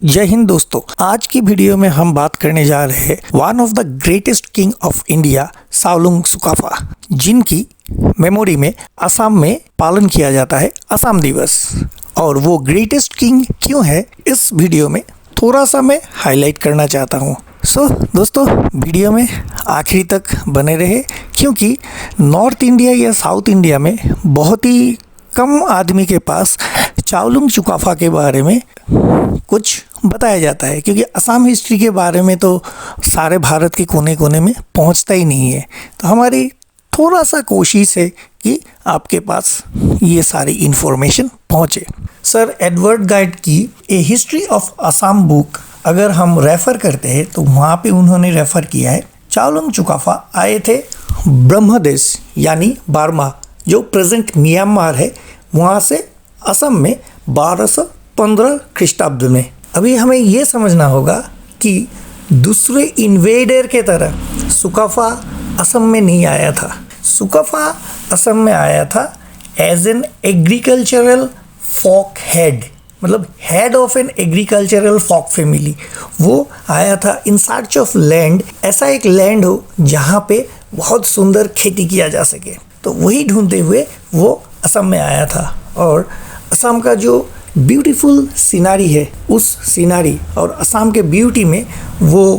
जय हिंद दोस्तों। आज की वीडियो में हम बात करने जा रहे हैं one of the greatest king of India Chaolung Sukaphaa, जिनकी मेमोरी में असम में पालन किया जाता है असम दिवस। और वो ग्रेटेस्ट किंग क्यों है, इस वीडियो में थोड़ा सा मैं हाईलाइट करना चाहता हूँ। दोस्तों, वीडियो में आखिरी तक बने रहे, क्योंकि नॉर्थ इंडिया या साउथ इंडिया में बहुत ही कम आदमी के पास सावलुंग सुकाफा के बारे में कुछ बताया जाता है, क्योंकि असम हिस्ट्री के बारे में तो सारे भारत के कोने कोने में पहुंचता ही नहीं है। तो हमारी थोड़ा सा कोशिश है कि आपके पास ये सारी इन्फॉर्मेशन पहुंचे। सर एडवर्ड गाइड की ए हिस्ट्री ऑफ असम बुक अगर हम रेफ़र करते हैं तो वहाँ पे उन्होंने रेफ़र किया है, सावलुंग सुकाफा आए थे ब्रह्मदेश यानी बर्मा, जो प्रेजेंट म्यांमार है, वहाँ से असम में 1215 ख्रीष्टाब्द में। अभी हमें ये समझना होगा कि दूसरे इन्वेडर के तरह सुकाफा असम में नहीं आया था। सुकाफा असम में आया था as an agricultural folk head, मतलब head of an agricultural folk family. वो आया था इन सर्च ऑफ लैंड, ऐसा एक लैंड हो जहाँ पे बहुत सुंदर खेती किया जा सके। तो वही ढूंढते हुए वो असम में आया था, और असम का जो ब्यूटीफुल सीनरी है, उस सीनरी और असम के ब्यूटी में वो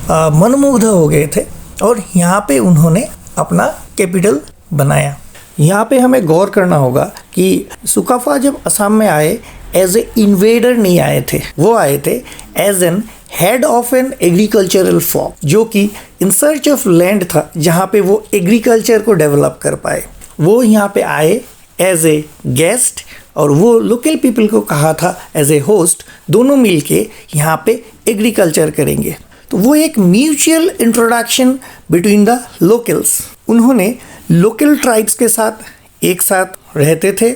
मनमुग्ध हो गए थे, और यहाँ पे उन्होंने अपना कैपिटल बनाया। यहाँ पे हमें गौर करना होगा कि सुकाफा जब असम में आए एज ए इन्वेडर नहीं आए थे, वो आए थे as an head of an agricultural folk, जो कि इन सर्च ऑफ लैंड था जहाँ पे वो एग्रीकल्चर को डेवलप कर पाए। वो यहाँ पे आए एज ए गेस्ट, और वो लोकल पीपल को कहा था एज ए होस्ट, दोनों मिलके यहाँ पे एग्रीकल्चर करेंगे। तो वो एक mutual introduction between the locals. उन्होंने लोकल ट्राइब्स के साथ एक साथ रहते थे,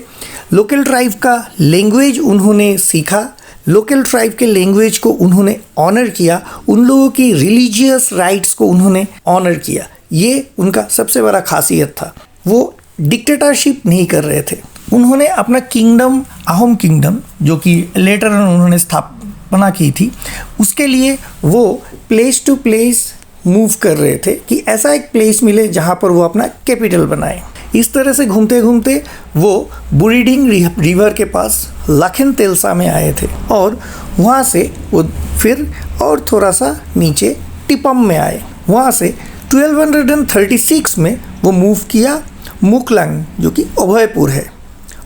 लोकल ट्राइब का लैंग्वेज उन्होंने सीखा, लोकल ट्राइब के लैंग्वेज को उन्होंने ऑनर किया, उन लोगों की रिलीजियस राइट्स को उन्होंने ऑनर किया। ये उनका सबसे बड़ा खासियत था। वो डिक्टेटरशिप नहीं कर रहे थे। उन्होंने अपना किंगडम, अहोम किंगडम, जो कि लेटर उन्होंने स्थापना की थी, उसके लिए वो प्लेस टू प्लेस मूव कर रहे थे कि ऐसा एक प्लेस मिले जहाँ पर वो अपना कैपिटल बनाए। इस तरह से घूमते घूमते वो बुरीडिंग रिवर के पास लखन तेलसा में आए थे, और वहाँ से वो फिर और थोड़ा सा नीचे टिपम में आए। वहाँ से 1236 में वो मूव किया मुकलंग, जो कि अभयपुर है,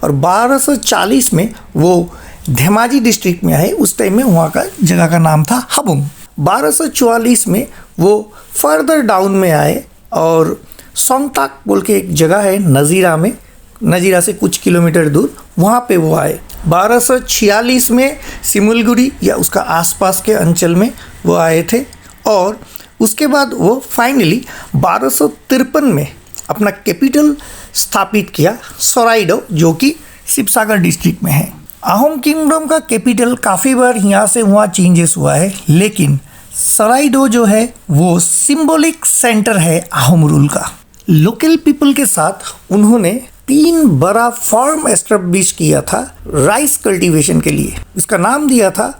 और 1240 में वो धेमाजी डिस्ट्रिक्ट में आए। उस टाइम में वहाँ का जगह का नाम था हबुंग। 1244 में वो फर्दर डाउन में आए, और सोंगताक बोल के एक जगह है नज़ीरा में, नज़ीरा से कुछ किलोमीटर दूर, वहाँ पे वो आए। 1246 में सिमुलगुड़ी या उसका आसपास के अंचल में वो आए थे, और उसके बाद वो फाइनली 1253 में अपना कैपिटल स्थापित किया सोराइडो, जो कि शिवसागर डिस्ट्रिक्ट में है। अहोम किंगडम का कैपिटल काफ़ी बार यहाँ से वहाँ चेंजेस हुआ है, लेकिन सोराइडो जो है वो सिंबॉलिक सेंटर है अहोम रूल का। लोकल पीपल के साथ उन्होंने 3 बड़ा फार्म एस्टेब्लिश किया था राइस कल्टीवेशन के लिए। इसका नाम दिया था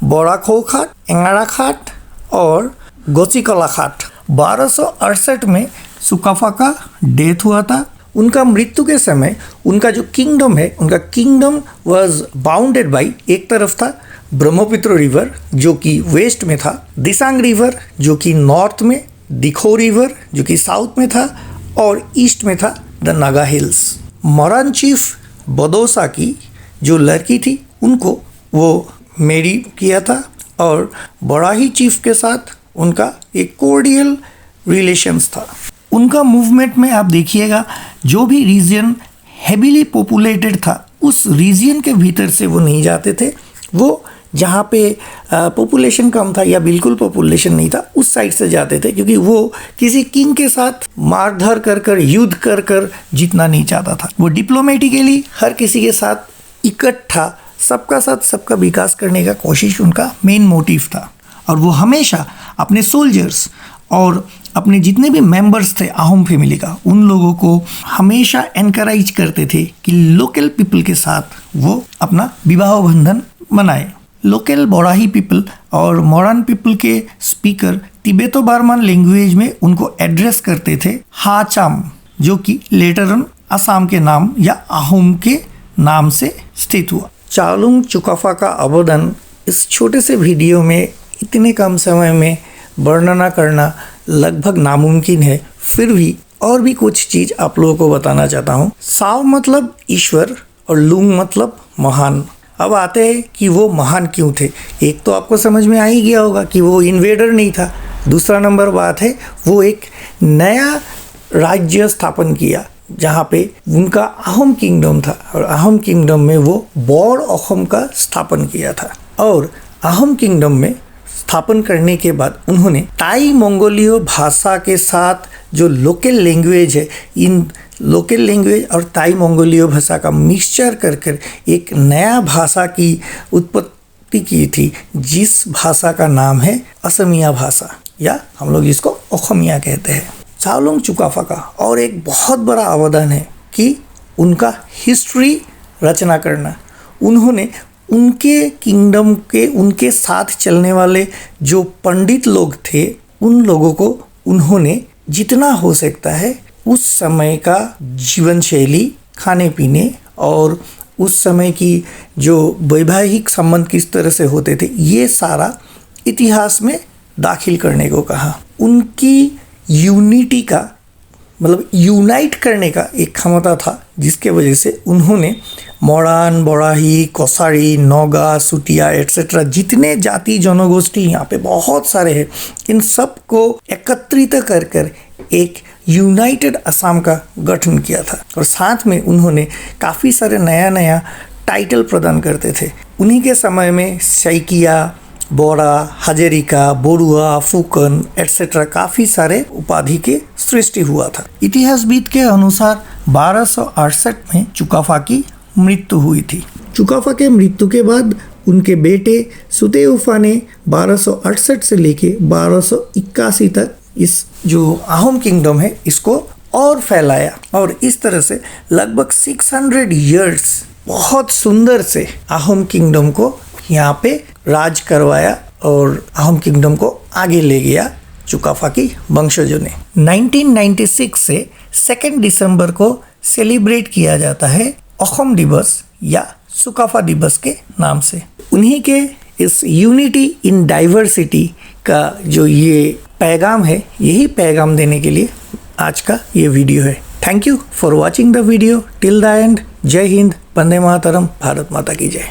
बोराखोखाट, एंगाराखाट और गोचिकलाखाट। 1268 में सुकाफा का डेथ हुआ था। उनका मृत्यु के समय उनका जो किंगडम है, उनका किंगडम वाज बाउंडेड बाय, एक तरफ था ब्रह्मपुत्र रिवर जो कि वेस्ट में था, दिसांग रिवर जो कि नॉर्थ में, दिखो रिवर जो कि साउथ में था, और ईस्ट में था the Naga hills. Moran chief Badousa की जो लड़की थी, उनको वो मैरी किया था, और बड़ाही चीफ के साथ उनका एक कोर्डियल रिलेशंस था। उनका मूवमेंट में आप देखिएगा, जो भी रीजन हेवीली पॉपुलेटेड था, उस रीजन के भीतर से वो नहीं जाते थे। वो जहाँ पे पॉपुलेशन कम था या बिल्कुल पॉपुलेशन नहीं था, उस साइड से जाते थे, क्योंकि वो किसी किंग के साथ मारधर कर युद्ध कर जीतना नहीं चाहता था। वो डिप्लोमेटिकली हर किसी के साथ इकट्ठा, सबका साथ सबका विकास करने का कोशिश उनका मेन मोटिव था। और वो हमेशा अपने सोल्जर्स और अपने जितने भी मेंबर्स थे अहोम फैमिली का, उन लोगों को हमेशा एनकरेज करते थे कि लोकल पीपल के साथ वो अपना विवाह बंधन बनाए। लोकल बोराही पीपल और मोरान पीपल के स्पीकर तिब्बतो बर्मन लैंग्वेज में उनको एड्रेस करते थे हाचाम, जो कि लेटर ऑन असम के नाम या अहोम के नाम से स्थित हुआ। चाओलुंग चुकाफा का अवदान इस छोटे से वीडियो में इतने कम समय में वर्णना करना लगभग नामुमकिन है, फिर भी और भी कुछ चीज़ आप लोगों को बताना चाहता हूँ। साव मतलब ईश्वर और लुंग मतलब महान। अब आते हैं कि वो महान क्यों थे। एक तो आपको समझ में आ ही गया होगा कि वो इन्वेडर नहीं था। दूसरा नंबर बात है वो एक नया राज्य स्थापन किया जहाँ पे उनका अहोम किंगडम था और अहोम किंगडम में वो बोर अहोम का स्थापन किया था। और अहोम किंगडम में स्थापन करने के बाद उन्होंने ताई मंगोलियो भाषा के साथ जो लोकल लैंग्वेज है, इन लोकल लैंग्वेज और ताई मंगोलियो भाषा का मिक्सचर कर एक नया भाषा की उत्पत्ति की थी, जिस भाषा का नाम है असमिया भाषा या हम लोग इसको ओखमिया कहते हैं। चाओलुंग चुकाफा का और एक बहुत बड़ा अवदान है कि उनका हिस्ट्री रचना करना। उन्होंने उनके किंगडम के उनके साथ चलने वाले जो पंडित लोग थे उन लोगों को उन्होंने जितना हो सकता है उस समय का जीवन शैली, खाने पीने और उस समय की जो वैवाहिक संबंध किस तरह से होते थे, ये सारा इतिहास में दाखिल करने को कहा। उनकी यूनिटी का मतलब यूनाइट करने का एक क्षमता था, जिसके वजह से उन्होंने मोरान, बोराही, कोसारी, नोगा, सुटिया एट्सेट्रा जितने जाति जनगोष्ठी यहाँ पे बहुत सारे हैं, इन सब को एकत्रित कर एक यूनाइटेड असम का गठन किया था। और साथ में उन्होंने काफ़ी सारे नया टाइटल प्रदान करते थे। उन्हीं के समय में सैकिया, बोरा, हजेरिका, बोरुआ, फुकन एट्सेट्रा काफ़ी सारे उपाधि के सृष्टि हुआ था। इतिहासविद के अनुसार 1268 में चुकाफा की मृत्यु हुई थी। चुकाफा के मृत्यु के बाद उनके बेटे सुतेउफा ने 1268 से लेके 1281 तक इस जो अहोम किंगडम है इसको और फैलाया और इस तरह से लगभग 600 इयर्स बहुत सुंदर से अहोम किंगडम को यहाँ पे राज करवाया और अहोम किंगडम को आगे ले गया चुकाफा की वंशजों ने। 1996 से 2 दिसंबर को सेलिब्रेट किया जाता है अहोम दिवस या सुकाफा दिवस के नाम से। उन्हीं के इस यूनिटी इन डाइवर्सिटी का जो ये पैगाम है, यही पैगाम देने के लिए आज का ये वीडियो है। Thank you for watching the video till the end. जय हिंद, वंदे मातरम, भारत माता की जय।